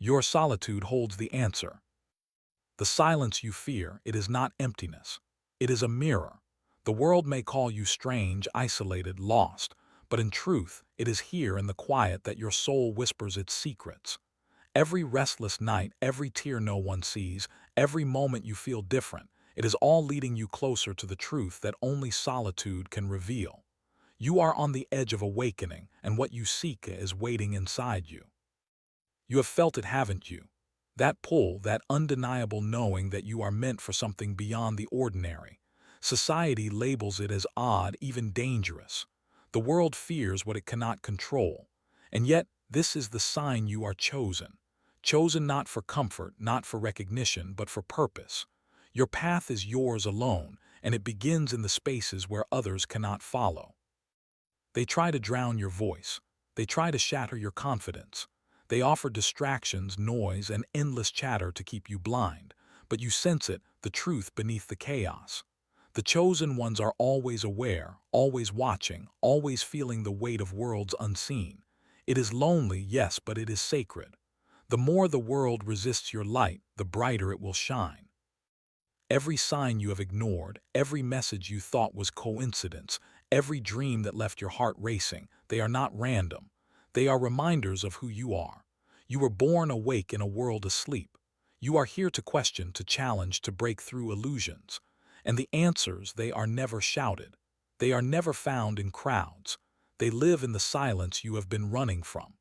Your solitude holds the answer. The silence you fear, it is not emptiness. It is a mirror. The world may call you strange, isolated, lost, but in truth, it is here in the quiet that your soul whispers its secrets. Every restless night, every tear no one sees, every moment you feel different, it is all leading you closer to the truth that only solitude can reveal. You are on the edge of awakening, and what you seek is waiting inside you. You have felt it, haven't you? That pull, that undeniable knowing that you are meant for something beyond the ordinary. Society labels it as odd, even dangerous. The world fears what it cannot control. And yet, this is the sign you are chosen. Chosen not for comfort, not for recognition, but for purpose. Your path is yours alone, and it begins in the spaces where others cannot follow. They try to drown your voice. They try to shatter your confidence. They offer distractions, noise, and endless chatter to keep you blind, but you sense it, the truth beneath the chaos. The chosen ones are always aware, always watching, always feeling the weight of worlds unseen. It is lonely, yes, but it is sacred. The more the world resists your light, the brighter it will shine. Every sign you have ignored, every message you thought was coincidence, every dream that left your heart racing, they are not random. They are reminders of who you are. You were born awake in a world asleep. You are here to question, to challenge, to break through illusions. And the answers, they are never shouted. They are never found in crowds. They live in the silence you have been running from.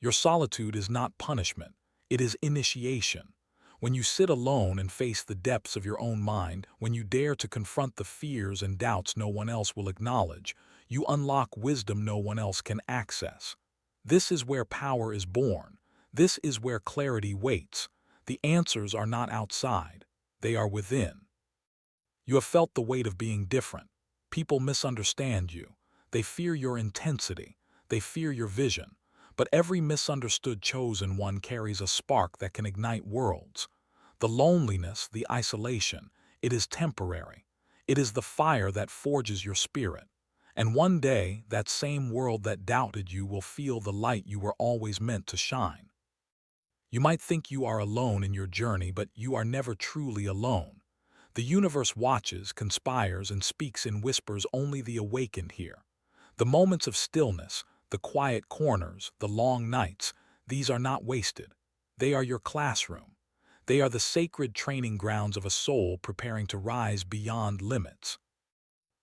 Your solitude is not punishment. It is initiation. When you sit alone and face the depths of your own mind, when you dare to confront the fears and doubts no one else will acknowledge, you unlock wisdom no one else can access. This is where power is born. This is where clarity waits. The answers are not outside. They are within. You have felt the weight of being different. People misunderstand you. They fear your intensity. They fear your vision. But every misunderstood chosen one carries a spark that can ignite worlds. The loneliness, the isolation, it is temporary. It is the fire that forges your spirit. And one day, that same world that doubted you will feel the light you were always meant to shine. You might think you are alone in your journey, but you are never truly alone. The universe watches, conspires, and speaks in whispers only the awakened hear. The moments of stillness, the quiet corners, the long nights, these are not wasted. They are your classroom. They are the sacred training grounds of a soul preparing to rise beyond limits.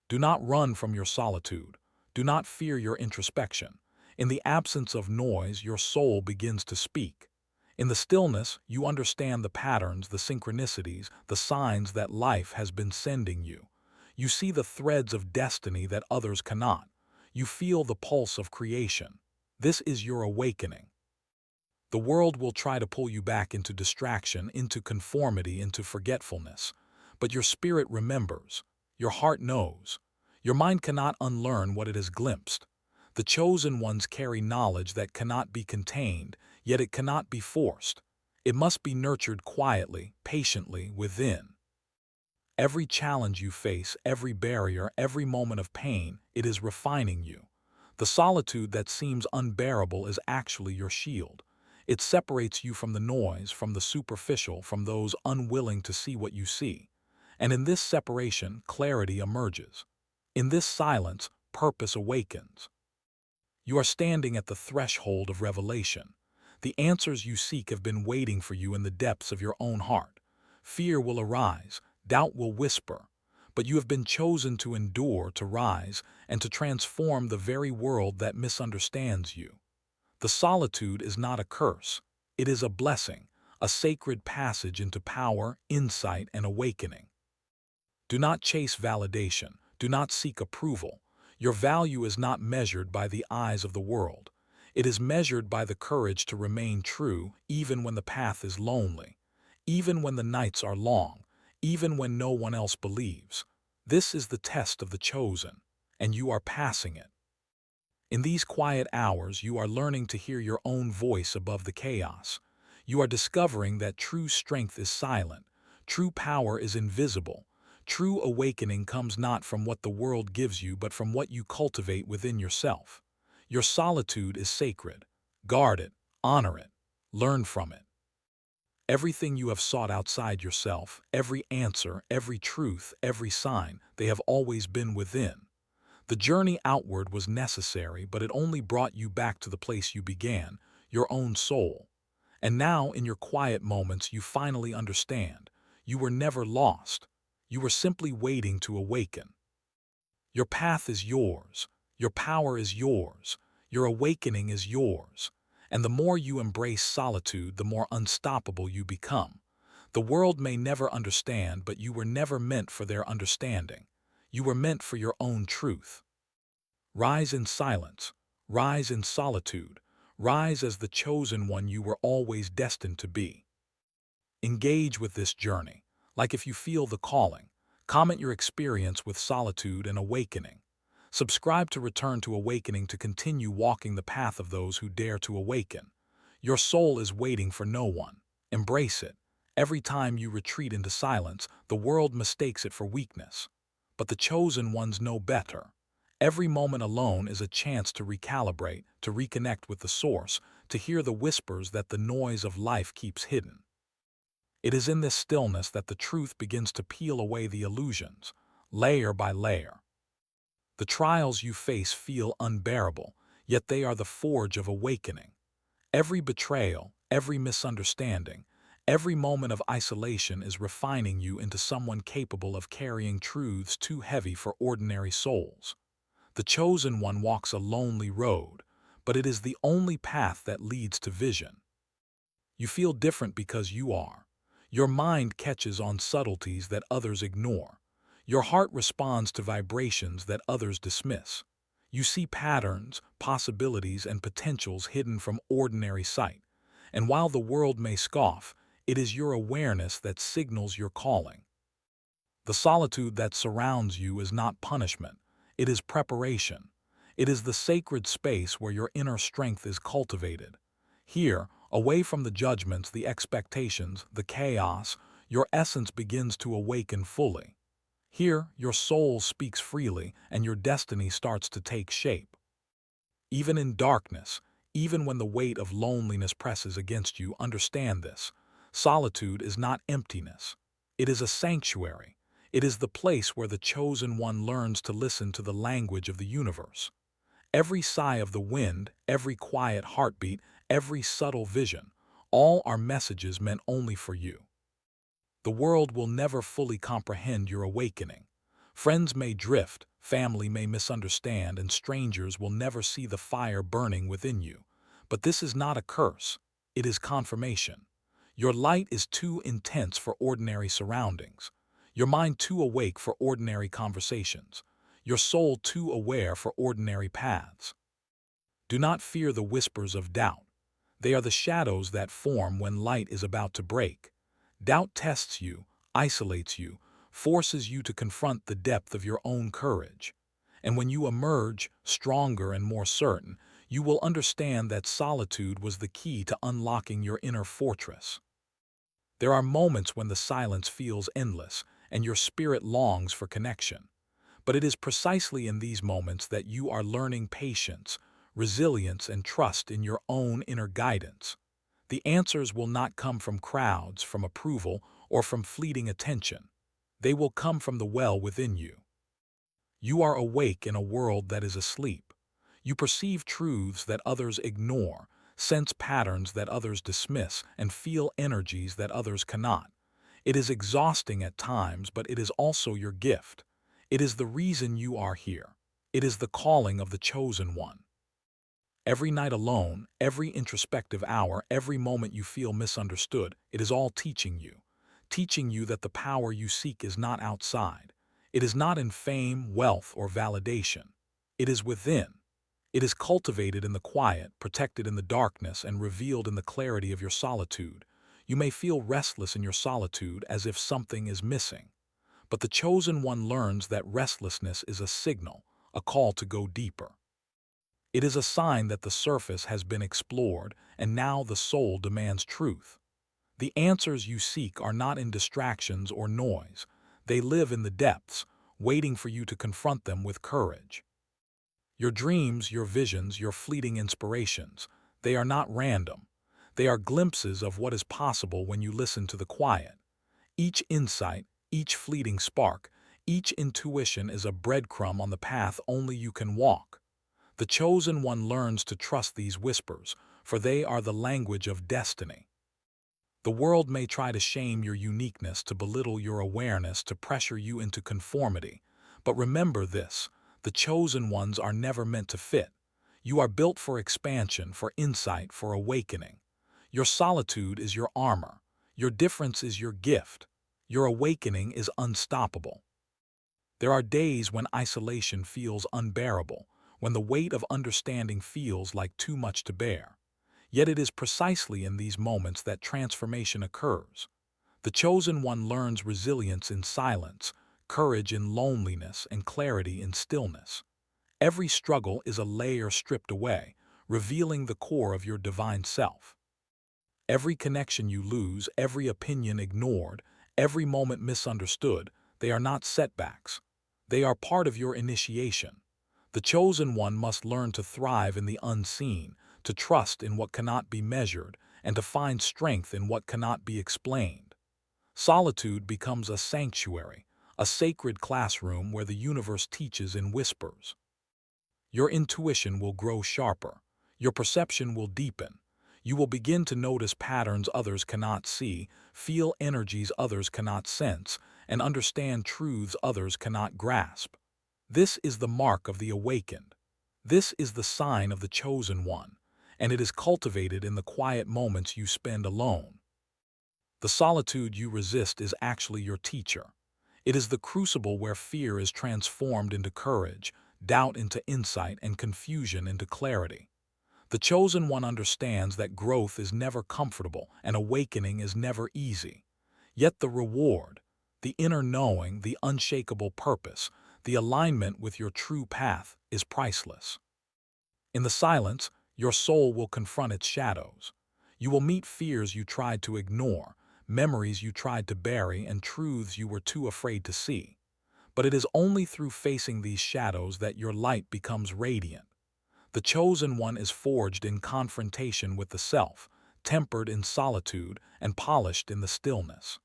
Do not run from your solitude. Do not fear your introspection. In the absence of noise, your soul begins to speak. In the stillness, you understand the patterns, the synchronicities, the signs that life has been sending you. You see the threads of destiny that others cannot. You feel the pulse of creation. This is your awakening. The world will try to pull you back into distraction, into conformity, into forgetfulness. But your spirit remembers. Your heart knows. Your mind cannot unlearn what it has glimpsed. The chosen ones carry knowledge that cannot be contained, yet it cannot be forced. It must be nurtured quietly, patiently, within. Every challenge you face, every barrier, every moment of pain, it is refining you. The solitude that seems unbearable is actually your shield. It separates you from the noise, from the superficial, from those unwilling to see what you see. And in this separation, clarity emerges. In this silence, purpose awakens. You are standing at the threshold of revelation. The answers you seek have been waiting for you in the depths of your own heart. Fear will arise, doubt will whisper, but you have been chosen to endure, to rise, and to transform the very world that misunderstands you. The solitude is not a curse. It is a blessing, a sacred passage into power, insight, and awakening. Do not chase validation. Do not seek approval. Your value is not measured by the eyes of the world. It is measured by the courage to remain true even when the path is lonely, even when the nights are long, even when no one else believes. This is the test of the chosen, and you are passing it. In these quiet hours, you are learning to hear your own voice above the chaos. You are discovering that true strength is silent, true power is invisible. True awakening comes not from what the world gives you, but from what you cultivate within yourself. Your solitude is sacred. Guard it, honor it, Learn from it. Everything you have sought outside yourself, every answer, every truth, every sign, they have always been within. The journey outward was necessary, but it only brought you back to the place you began, your own soul. And now, in your quiet moments, you finally understand. You were never lost. You were simply waiting to awaken. Your path is yours. Your power is yours. Your awakening is yours. And the more you embrace solitude, the more unstoppable you become. The world may never understand, but you were never meant for their understanding. You were meant for your own truth. Rise in silence. Rise in solitude. Rise as the chosen one you were always destined to be. Engage with this journey, like if you feel the calling. Comment your experience with solitude and awakening. Subscribe to Return to Awakening to continue walking the path of those who dare to awaken. Your soul is waiting for no one. Embrace it. Every time you retreat into silence, the world mistakes it for weakness. But the chosen ones know better. Every moment alone is a chance to recalibrate, to reconnect with the source, to hear the whispers that the noise of life keeps hidden. It is in this stillness that the truth begins to peel away the illusions, layer by layer. The trials you face feel unbearable, yet they are the forge of awakening. Every betrayal, every misunderstanding, every moment of isolation is refining you into someone capable of carrying truths too heavy for ordinary souls. The chosen one walks a lonely road, but it is the only path that leads to vision. You feel different because you are. Your mind catches on subtleties that others ignore. Your heart responds to vibrations that others dismiss. You see patterns, possibilities, and potentials hidden from ordinary sight. And while the world may scoff, it is your awareness that signals your calling. The solitude that surrounds you is not punishment. It is preparation. It is the sacred space where your inner strength is cultivated. Here, away from the judgments, the expectations, the chaos, your essence begins to awaken fully. Here, your soul speaks freely and your destiny starts to take shape. Even in darkness, even when the weight of loneliness presses against you, understand this. Solitude is not emptiness. It is a sanctuary. It is the place where the chosen one learns to listen to the language of the universe. Every sigh of the wind, every quiet heartbeat, every subtle vision, all are messages meant only for you. The world will never fully comprehend your awakening. Friends may drift, family may misunderstand, and strangers will never see the fire burning within you. But this is not a curse. It is confirmation. Your light is too intense for ordinary surroundings. Your mind too awake for ordinary conversations. Your soul too aware for ordinary paths. Do not fear the whispers of doubt. They are the shadows that form when light is about to break. Doubt tests you, isolates you, forces you to confront the depth of your own courage. And when you emerge, stronger and more certain, you will understand that solitude was the key to unlocking your inner fortress. There are moments when the silence feels endless and your spirit longs for connection. But it is precisely in these moments that you are learning patience, resilience, and trust in your own inner guidance. The answers will not come from crowds, from approval, or from fleeting attention. They will come from the well within you. You are awake in a world that is asleep. You perceive truths that others ignore, sense patterns that others dismiss, and feel energies that others cannot. It is exhausting at times, but it is also your gift. It is the reason you are here. It is the calling of the chosen one. Every night alone, every introspective hour, every moment you feel misunderstood, it is all teaching you that the power you seek is not outside. It is not in fame, wealth, or validation. It is within. It is cultivated in the quiet, protected in the darkness, and revealed in the clarity of your solitude. You may feel restless in your solitude as if something is missing. But the chosen one learns that restlessness is a signal, a call to go deeper. It is a sign that the surface has been explored, and now the soul demands truth. The answers you seek are not in distractions or noise. They live in the depths, waiting for you to confront them with courage. Your dreams, your visions, your fleeting inspirations, they are not random. They are glimpses of what is possible when you listen to the quiet. Each insight, each fleeting spark, each intuition is a breadcrumb on the path only you can walk. The chosen one learns to trust these whispers, for they are the language of destiny. The world may try to shame your uniqueness, to belittle your awareness, to pressure you into conformity. But remember this: the chosen ones are never meant to fit. You are built for expansion, for insight, for awakening. Your solitude is your armor. Your difference is your gift. Your awakening is unstoppable. There are days when isolation feels unbearable, when the weight of understanding feels like too much to bear. Yet it is precisely in these moments that transformation occurs. The chosen one learns resilience in silence, courage in loneliness, and clarity in stillness. Every struggle is a layer stripped away, revealing the core of your divine self. Every connection you lose, every opinion ignored, every moment misunderstood, they are not setbacks. They are part of your initiation. The chosen one must learn to thrive in the unseen, to trust in what cannot be measured, and to find strength in what cannot be explained. Solitude becomes a sanctuary, a sacred classroom where the universe teaches in whispers. Your intuition will grow sharper. Your perception will deepen. You will begin to notice patterns others cannot see, feel energies others cannot sense, and understand truths others cannot grasp. This is the mark of the awakened. This is the sign of the chosen one, and it is cultivated in the quiet moments you spend alone. The solitude you resist is actually your teacher. It is the crucible where fear is transformed into courage, doubt into insight, and confusion into clarity. The chosen one understands that growth is never comfortable and awakening is never easy. Yet the reward, the inner knowing, the unshakable purpose, the alignment with your true path is priceless. In the silence, your soul will confront its shadows. You will meet fears you tried to ignore, memories you tried to bury, and truths you were too afraid to see. But it is only through facing these shadows that your light becomes radiant. The chosen one is forged in confrontation with the self, tempered in solitude, and polished in the stillness.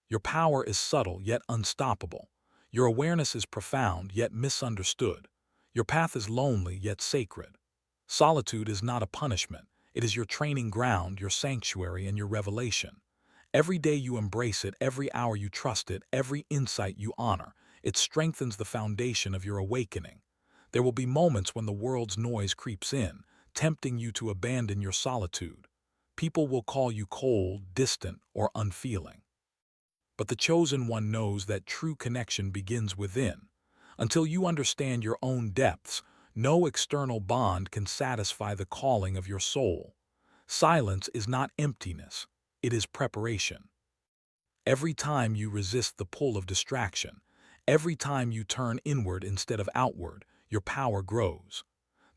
Your power is subtle yet unstoppable. Your awareness is profound yet misunderstood. Your path is lonely yet sacred. Solitude is not a punishment. It is your training ground, your sanctuary, and your revelation. Every day you embrace it, every hour you trust it, every insight you honor, it strengthens the foundation of your awakening. There will be moments when the world's noise creeps in, tempting you to abandon your solitude. People will call you cold, distant, or unfeeling. But the chosen one knows that true connection begins within. Until you understand your own depths, no external bond can satisfy the calling of your soul. Silence is not emptiness, it is preparation. Every time you resist the pull of distraction, every time you turn inward instead of outward, your power grows.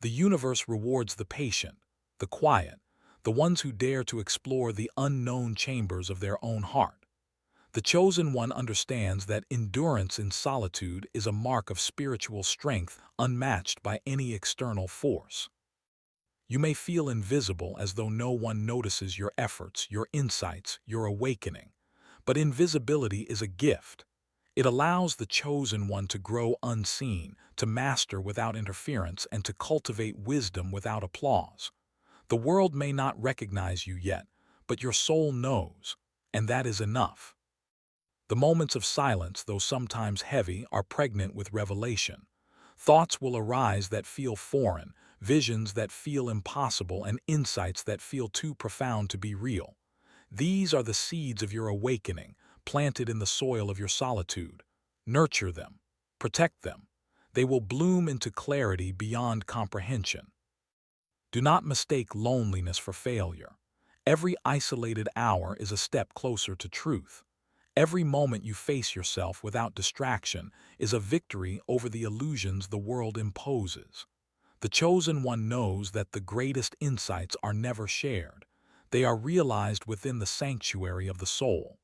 The universe rewards the patient, the quiet, the ones who dare to explore the unknown chambers of their own heart. The chosen one understands that endurance in solitude is a mark of spiritual strength unmatched by any external force. You may feel invisible, as though no one notices your efforts, your insights, your awakening. But invisibility is a gift. It allows the chosen one to grow unseen, to master without interference, and to cultivate wisdom without applause. The world may not recognize you yet, but your soul knows, and that is enough. The moments of silence, though sometimes heavy, are pregnant with revelation. Thoughts will arise that feel foreign, visions that feel impossible, and insights that feel too profound to be real. These are the seeds of your awakening, planted in the soil of your solitude. Nurture them. Protect them. They will bloom into clarity beyond comprehension. Do not mistake loneliness for failure. Every isolated hour is a step closer to truth. Every moment you face yourself without distraction is a victory over the illusions the world imposes. The chosen one knows that the greatest insights are never shared. They are realized within the sanctuary of the soul.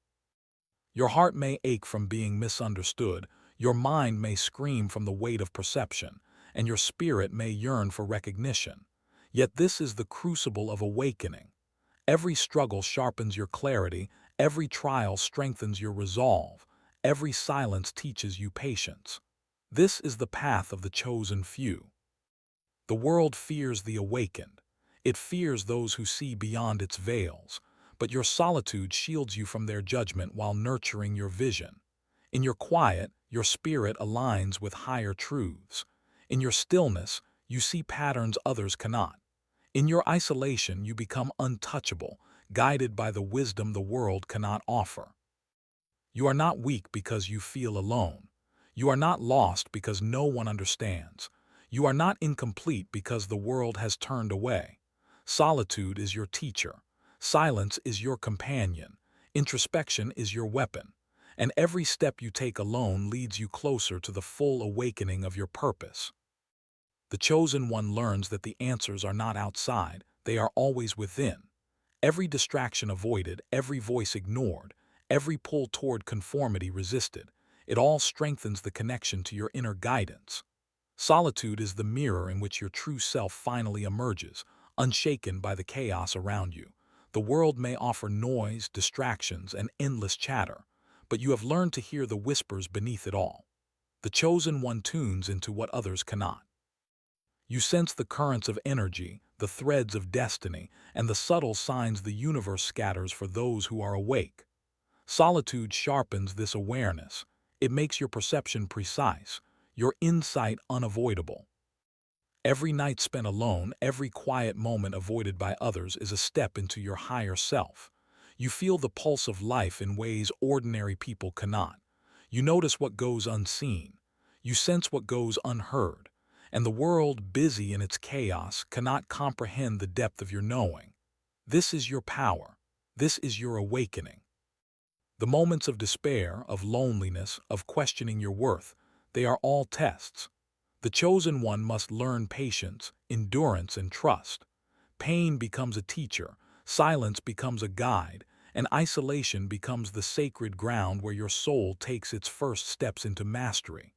Your heart may ache from being misunderstood, your mind may scream from the weight of perception, and your spirit may yearn for recognition. Yet this is the crucible of awakening. Every struggle sharpens your clarity, every trial strengthens your resolve, every silence teaches you patience. This is the path of the chosen few. The world fears the awakened. It fears those who see beyond its veils, but your solitude shields you from their judgment while nurturing your vision. In your quiet, your spirit aligns with higher truths. In your stillness, you see patterns others cannot. In your isolation, you become untouchable, guided by the wisdom the world cannot offer. You are not weak because you feel alone. You are not lost because no one understands. You are not incomplete because the world has turned away. Solitude is your teacher. Silence is your companion. Introspection is your weapon. And every step you take alone leads you closer to the full awakening of your purpose. The chosen one learns that the answers are not outside, they are always within. Every distraction avoided, every voice ignored, every pull toward conformity resisted, it all strengthens the connection to your inner guidance. Solitude is the mirror in which your true self finally emerges, unshaken by the chaos around you. The world may offer noise, distractions, and endless chatter, but you have learned to hear the whispers beneath it all. The chosen one tunes into what others cannot. You sense the currents of energy, the threads of destiny, and the subtle signs the universe scatters for those who are awake. Solitude sharpens this awareness. It makes your perception precise, your insight unavoidable. Every night spent alone, every quiet moment avoided by others is a step into your higher self. You feel the pulse of life in ways ordinary people cannot. You notice what goes unseen. You sense what goes unheard. And the world, busy in its chaos, cannot comprehend the depth of your knowing. This is your power. This is your awakening. The moments of despair, of loneliness, of questioning your worth, they are all tests. The chosen one must learn patience, endurance, and trust. Pain becomes a teacher, silence becomes a guide, and isolation becomes the sacred ground where your soul takes its first steps into mastery.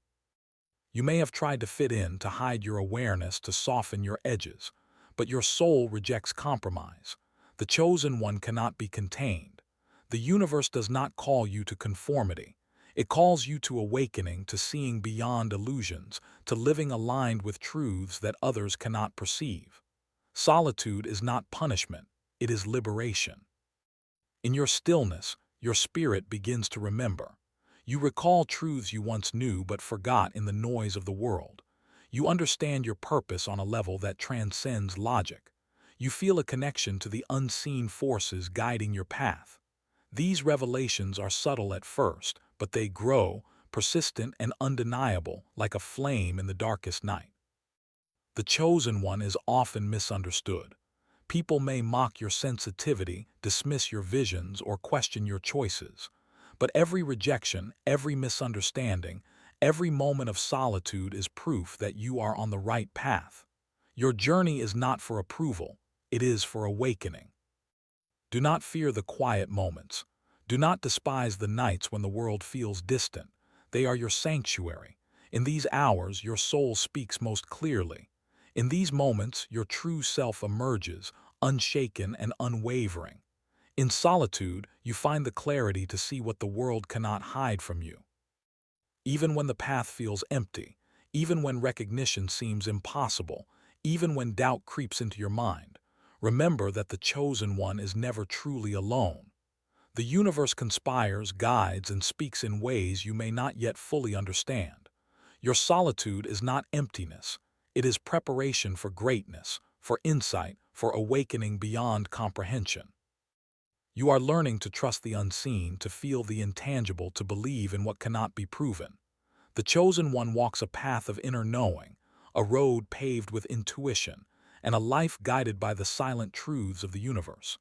You may have tried to fit in, to hide your awareness, to soften your edges, but your soul rejects compromise. The chosen one cannot be contained. The universe does not call you to conformity. It calls you to awakening, to seeing beyond illusions, to living aligned with truths that others cannot perceive. Solitude is not punishment, it is liberation. In your stillness, your spirit begins to remember. You recall truths you once knew but forgot in the noise of the world. You understand your purpose on a level that transcends logic. You feel a connection to the unseen forces guiding your path. These revelations are subtle at first, but they grow, persistent and undeniable, like a flame in the darkest night. The chosen one is often misunderstood. People may mock your sensitivity, dismiss your visions, or question your choices. But every rejection, every misunderstanding, every moment of solitude is proof that you are on the right path. Your journey is not for approval, it is for awakening. Do not fear the quiet moments. Do not despise the nights when the world feels distant. They are your sanctuary. In these hours, your soul speaks most clearly. In these moments, your true self emerges, unshaken and unwavering. In solitude, you find the clarity to see what the world cannot hide from you. Even when the path feels empty, even when recognition seems impossible, even when doubt creeps into your mind, remember that the chosen one is never truly alone. The universe conspires, guides, and speaks in ways you may not yet fully understand. Your solitude is not emptiness. It is preparation for greatness, for insight, for awakening beyond comprehension. You are learning to trust the unseen, to feel the intangible, to believe in what cannot be proven. The chosen one walks a path of inner knowing, a road paved with intuition, and a life guided by the silent truths of the universe.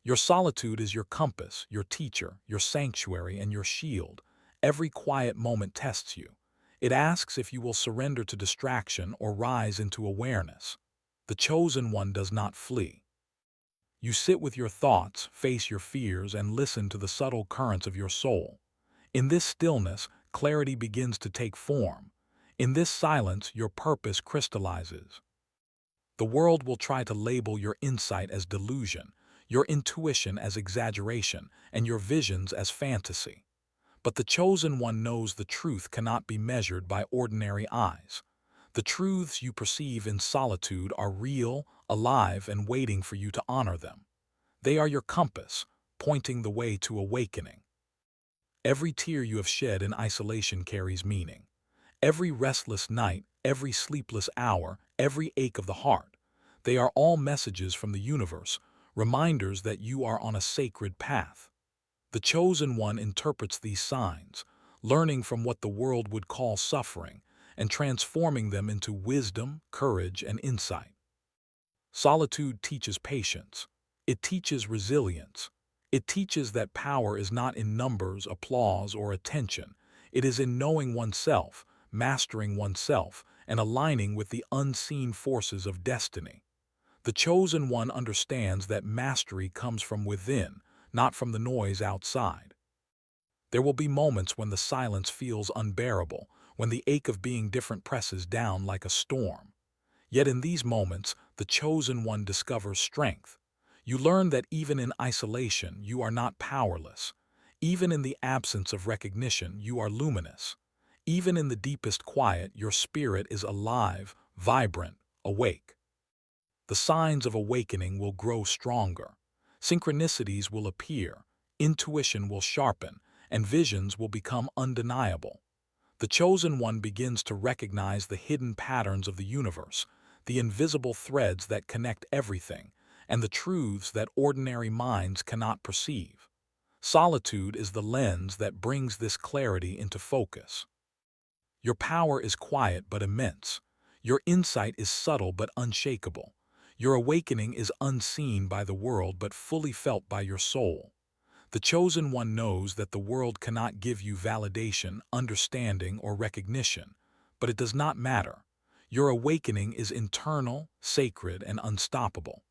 Your solitude is your compass, your teacher, your sanctuary, and your shield. Every quiet moment tests you. It asks if you will surrender to distraction or rise into awareness. The chosen one does not flee. You sit with your thoughts, face your fears, and listen to the subtle currents of your soul. In this stillness, clarity begins to take form. In this silence, your purpose crystallizes. The world will try to label your insight as delusion. your intuition as exaggeration, and your visions as fantasy. But the chosen one knows the truth cannot be measured by ordinary eyes. The truths you perceive in solitude are real, alive, and waiting for you to honor them. They are your compass, pointing the way to awakening. Every tear you have shed in isolation carries meaning. Every restless night, every sleepless hour, every ache of the heart, they are all messages from the universe, reminders that you are on a sacred path. The chosen one interprets these signs, learning from what the world would call suffering, and transforming them into wisdom, courage, and insight. Solitude teaches patience. It teaches resilience. It teaches that power is not in numbers, applause, or attention. It is in knowing oneself, mastering oneself, and aligning with the unseen forces of destiny. The chosen one understands that mastery comes from within, not from the noise outside. There will be moments when the silence feels unbearable, when the ache of being different presses down like a storm. Yet in these moments, the chosen one discovers strength. You learn that even in isolation, you are not powerless. Even in the absence of recognition, you are luminous. Even in the deepest quiet, your spirit is alive, vibrant, awake. The signs of awakening will grow stronger. Synchronicities will appear, intuition will sharpen, and visions will become undeniable. The chosen one begins to recognize the hidden patterns of the universe, the invisible threads that connect everything, and the truths that ordinary minds cannot perceive. Solitude is the lens that brings this clarity into focus. Your power is quiet but immense. Your insight is subtle but unshakable. Your awakening is unseen by the world but fully felt by your soul. The chosen one knows that the world cannot give you validation, understanding, or recognition, but it does not matter. Your awakening is internal, sacred, and unstoppable.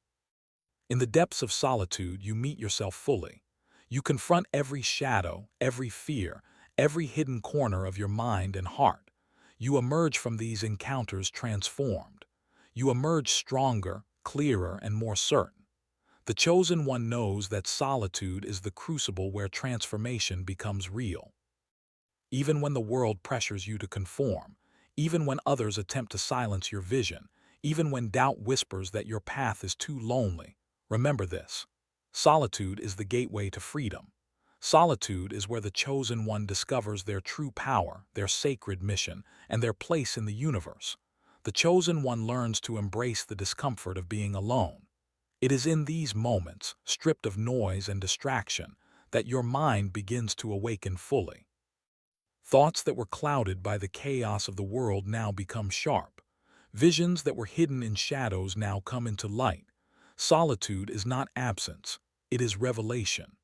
In the depths of solitude, you meet yourself fully. You confront every shadow, every fear, every hidden corner of your mind and heart. You emerge from these encounters transformed. You emerge stronger, clearer, and more certain. The chosen one knows that solitude is the crucible where transformation becomes real. Even when the world pressures you to conform, even when others attempt to silence your vision, even when doubt whispers that your path is too lonely, remember this. Solitude is the gateway to freedom. Solitude is where the chosen one discovers their true power, their sacred mission, and their place in the universe. The chosen one learns to embrace the discomfort of being alone. It is in these moments, stripped of noise and distraction, that your mind begins to awaken fully. Thoughts that were clouded by the chaos of the world now become sharp. Visions that were hidden in shadows now come into light. Solitude is not absence, it is revelation.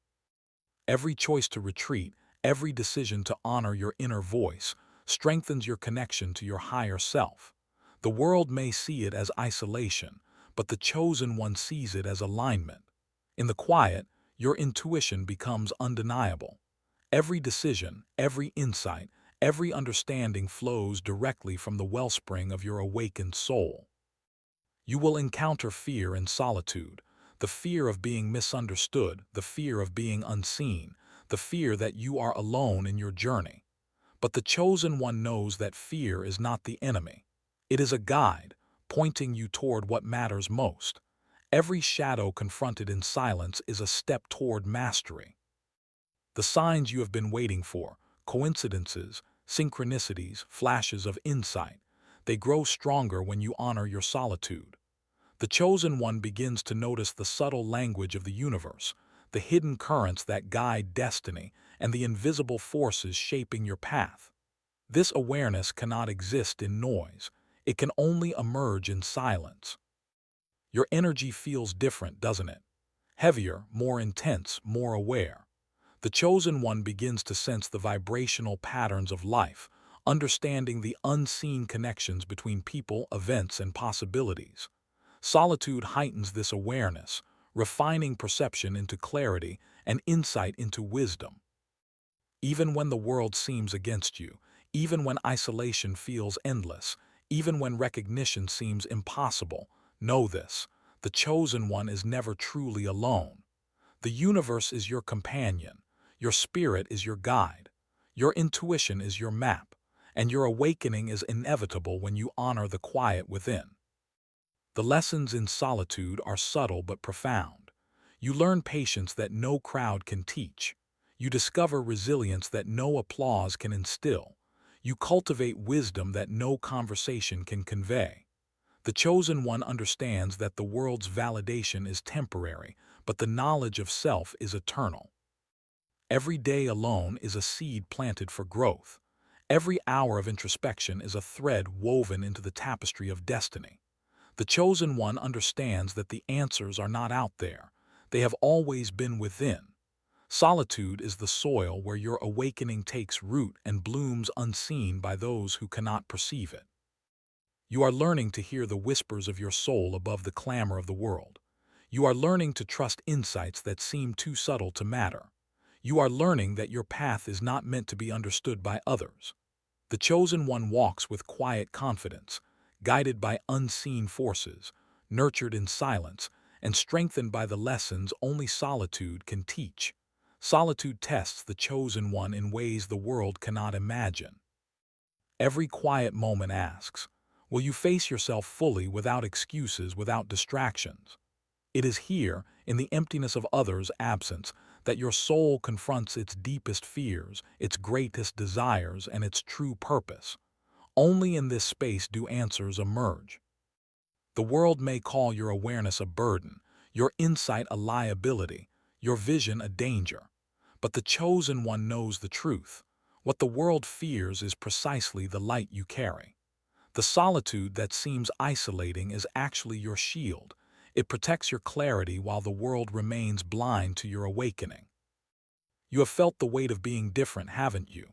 Every choice to retreat, every decision to honor your inner voice, strengthens your connection to your higher self. The world may see it as isolation, but the chosen one sees it as alignment. In the quiet, your intuition becomes undeniable. Every decision, every insight, every understanding flows directly from the wellspring of your awakened soul. You will encounter fear in solitude, the fear of being misunderstood, the fear of being unseen, the fear that you are alone in your journey. But the chosen one knows that fear is not the enemy. It is a guide, pointing you toward what matters most. Every shadow confronted in silence is a step toward mastery. The signs you have been waiting for, coincidences, synchronicities, flashes of insight, they grow stronger when you honor your solitude. The chosen one begins to notice the subtle language of the universe, the hidden currents that guide destiny, and the invisible forces shaping your path. This awareness cannot exist in noise. It can only emerge in silence. Your energy feels different, doesn't it? Heavier, more intense, more aware. The chosen one begins to sense the vibrational patterns of life, understanding the unseen connections between people, events, and possibilities. Solitude heightens this awareness, refining perception into clarity and insight into wisdom. Even when the world seems against you, even when isolation feels endless, even when recognition seems impossible, know this: the chosen one is never truly alone. The universe is your companion, your spirit is your guide, your intuition is your map, and your awakening is inevitable when you honor the quiet within. The lessons in solitude are subtle but profound. You learn patience that no crowd can teach. You discover resilience that no applause can instill. You cultivate wisdom that no conversation can convey. The chosen one understands that the world's validation is temporary, but the knowledge of self is eternal. Every day alone is a seed planted for growth. Every hour of introspection is a thread woven into the tapestry of destiny. The chosen one understands that the answers are not out there. They have always been within. Solitude is the soil where your awakening takes root and blooms unseen by those who cannot perceive it. You are learning to hear the whispers of your soul above the clamor of the world. You are learning to trust insights that seem too subtle to matter. You are learning that your path is not meant to be understood by others. The chosen one walks with quiet confidence, guided by unseen forces, nurtured in silence, and strengthened by the lessons only solitude can teach. Solitude tests the chosen one in ways the world cannot imagine. Every quiet moment asks, will you face yourself fully without excuses, without distractions? It is here, in the emptiness of others' absence, that your soul confronts its deepest fears, its greatest desires, and its true purpose. Only in this space do answers emerge. The world may call your awareness a burden, your insight a liability, your vision a danger. But the chosen one knows the truth. What the world fears is precisely the light you carry. The solitude that seems isolating is actually your shield. It protects your clarity while the world remains blind to your awakening. You have felt the weight of being different, haven't you?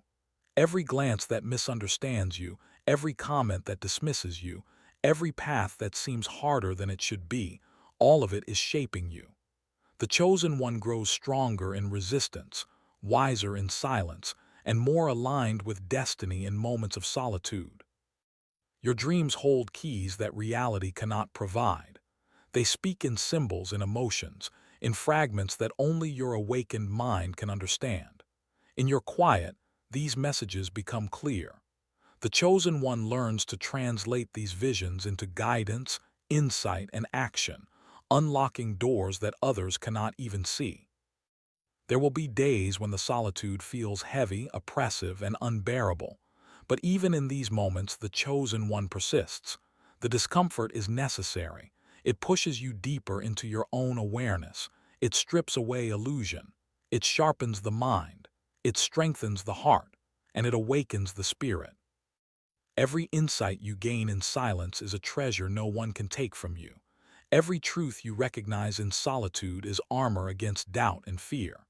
Every glance that misunderstands you, every comment that dismisses you, every path that seems harder than it should be, all of it is shaping you. The chosen one grows stronger in resistance, wiser in silence, and more aligned with destiny in moments of solitude. Your dreams hold keys that reality cannot provide. They speak in symbols and emotions, in fragments that only your awakened mind can understand. In your quiet, these messages become clear. The chosen one learns to translate these visions into guidance, insight, and action, unlocking doors that others cannot even see. There will be days when the solitude feels heavy, oppressive, and unbearable. But even in these moments, the chosen one persists. The discomfort is necessary. It pushes you deeper into your own awareness. It strips away illusion. It sharpens the mind. It strengthens the heart. And it awakens the spirit. Every insight you gain in silence is a treasure no one can take from you. Every truth you recognize in solitude is armor against doubt and fear.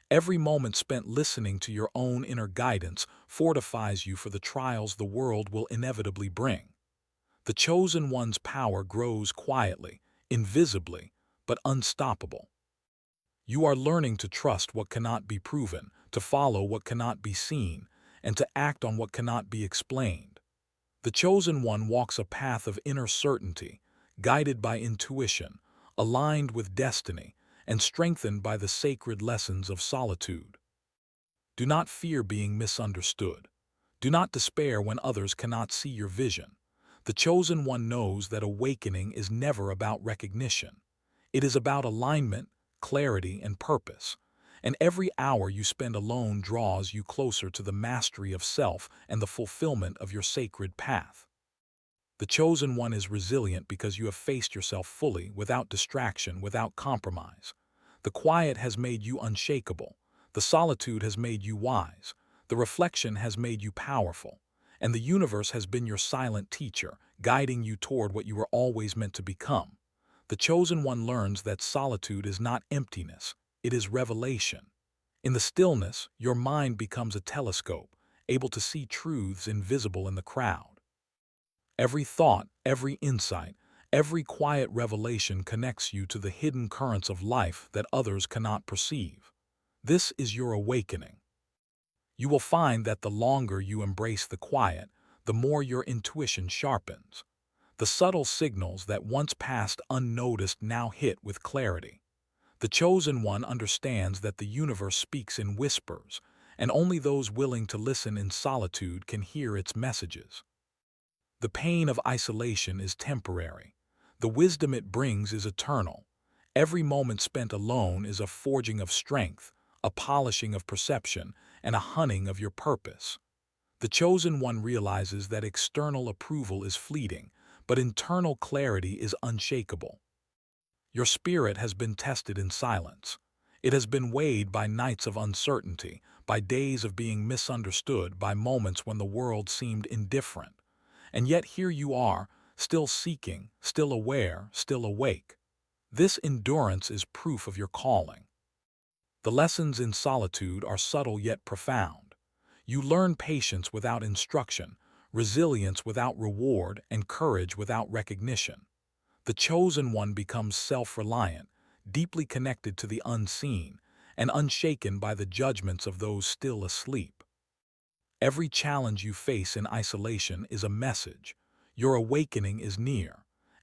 Every moment spent listening to your own inner guidance fortifies you for the trials the world will inevitably bring. The chosen one's power grows quietly, invisibly, but unstoppable. You are learning to trust what cannot be proven, to follow what cannot be seen, and to act on what cannot be explained. The chosen one walks a path of inner certainty, guided by intuition, aligned with destiny, and strengthened by the sacred lessons of solitude. Do not fear being misunderstood. Do not despair when others cannot see your vision. The chosen one knows that awakening is never about recognition. It is about alignment, clarity, and purpose. And every hour you spend alone draws you closer to the mastery of self and the fulfillment of your sacred path. The chosen one is resilient because you have faced yourself fully, without distraction, without compromise. The quiet has made you unshakable. The solitude has made you wise. The reflection has made you powerful. And the universe has been your silent teacher, guiding you toward what you were always meant to become. The chosen one learns that solitude is not emptiness, it is revelation. In the stillness, your mind becomes a telescope, able to see truths invisible in the crowd. Every thought, every insight, every quiet revelation connects you to the hidden currents of life that others cannot perceive. This is your awakening. You will find that the longer you embrace the quiet, the more your intuition sharpens. The subtle signals that once passed unnoticed now hit with clarity. The chosen one understands that the universe speaks in whispers, and only those willing to listen in solitude can hear its messages. The pain of isolation is temporary. The wisdom it brings is eternal. Every moment spent alone is a forging of strength, a polishing of perception, and a honing of your purpose. The chosen one realizes that external approval is fleeting, but internal clarity is unshakable. Your spirit has been tested in silence. It has been weighed by nights of uncertainty, by days of being misunderstood, by moments when the world seemed indifferent. And yet here you are, still seeking, still aware, still awake. This endurance is proof of your calling. The lessons in solitude are subtle yet profound. You learn patience without instruction, resilience without reward, and courage without recognition. The chosen one becomes self-reliant, deeply connected to the unseen, and unshaken by the judgments of those still asleep. Every challenge you face in isolation is a message. Your awakening is near.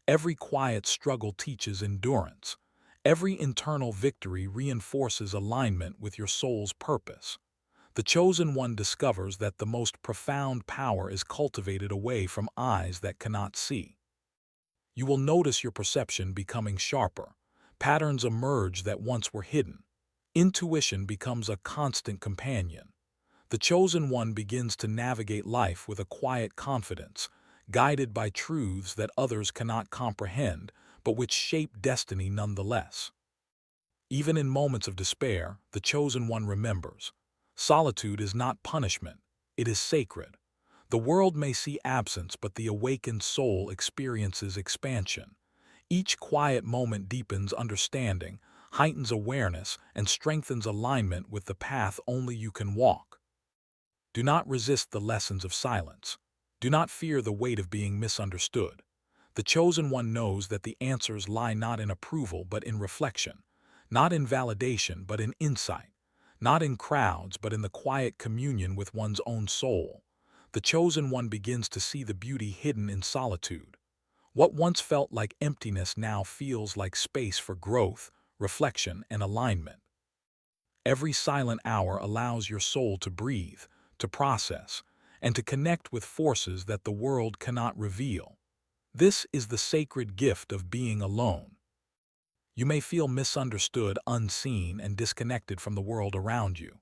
Every quiet struggle teaches endurance. Every internal victory reinforces alignment with your soul's purpose. The chosen one discovers that the most profound power is cultivated away from eyes that cannot see. You will notice your perception becoming sharper. Patterns emerge that once were hidden. Intuition becomes a constant companion. The chosen one begins to navigate life with a quiet confidence, guided by truths that others cannot comprehend, but which shape destiny nonetheless. Even in moments of despair, the chosen one remembers. Solitude is not punishment, it is sacred. The world may see absence, but the awakened soul experiences expansion. Each quiet moment deepens understanding, heightens awareness, and strengthens alignment with the path only you can walk. Do not resist the lessons of silence. Do not fear the weight of being misunderstood. The chosen one knows that the answers lie not in approval but in reflection, not in validation but in insight, not in crowds but in the quiet communion with one's own soul. The chosen one begins to see the beauty hidden in solitude. What once felt like emptiness now feels like space for growth, reflection, and alignment. Every silent hour allows your soul to breathe, to process, and to connect with forces that the world cannot reveal. This is the sacred gift of being alone. You may feel misunderstood, unseen, and disconnected from the world around you.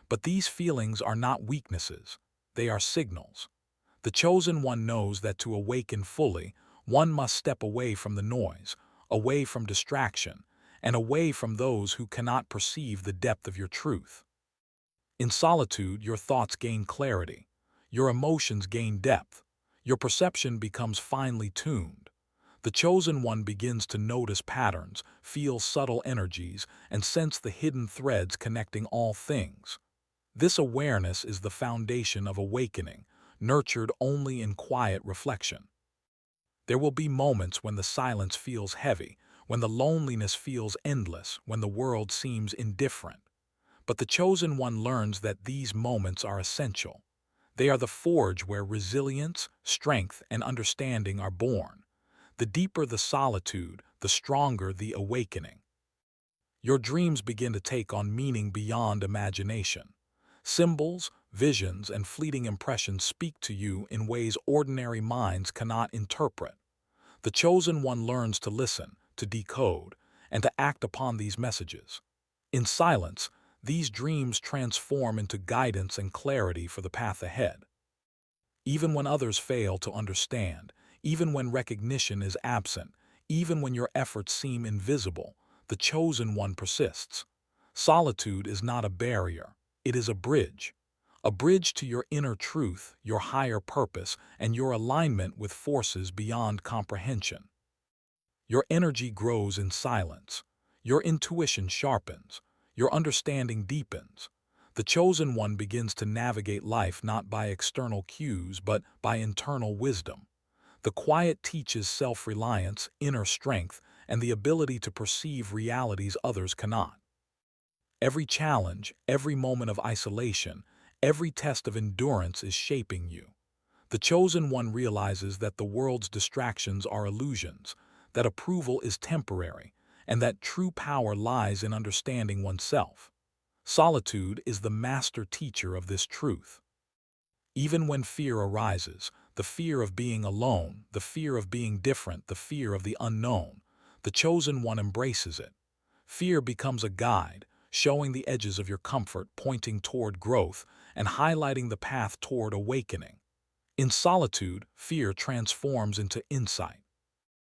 But these feelings are not weaknesses, they are signals. The chosen one knows that to awaken fully, one must step away from the noise, away from distraction, and away from those who cannot perceive the depth of your truth. In solitude, your thoughts gain clarity, your emotions gain depth, your perception becomes finely tuned. The chosen one begins to notice patterns, feel subtle energies, and sense the hidden threads connecting all things. This awareness is the foundation of awakening, nurtured only in quiet reflection. There will be moments when the silence feels heavy, when the loneliness feels endless, when the world seems indifferent. But the chosen one learns that these moments are essential. They are the forge where resilience, strength, and understanding are born. The deeper the solitude, the stronger the awakening. Your dreams begin to take on meaning beyond imagination. Symbols, visions, and fleeting impressions speak to you in ways ordinary minds cannot interpret. The chosen one learns to listen, to decode, and to act upon these messages. In silence, these dreams transform into guidance and clarity for the path ahead. Even when others fail to understand, even when recognition is absent, even when your efforts seem invisible, the chosen one persists. Solitude is not a barrier, it is a bridge to your inner truth, your higher purpose, and your alignment with forces beyond comprehension. Your energy grows in silence. Your intuition sharpens. Your understanding deepens. The chosen one begins to navigate life not by external cues but by internal wisdom. The quiet teaches self-reliance, inner strength, and the ability to perceive realities others cannot. Every challenge, every moment of isolation, every test of endurance is shaping you. The chosen one realizes that the world's distractions are illusions, that approval is temporary, and that true power lies in understanding oneself. Solitude is the master teacher of this truth. Even when fear arises, the fear of being alone, the fear of being different, the fear of the unknown, the chosen one embraces it. Fear becomes a guide, showing the edges of your comfort, pointing toward growth, and highlighting the path toward awakening. In solitude, fear transforms into insight.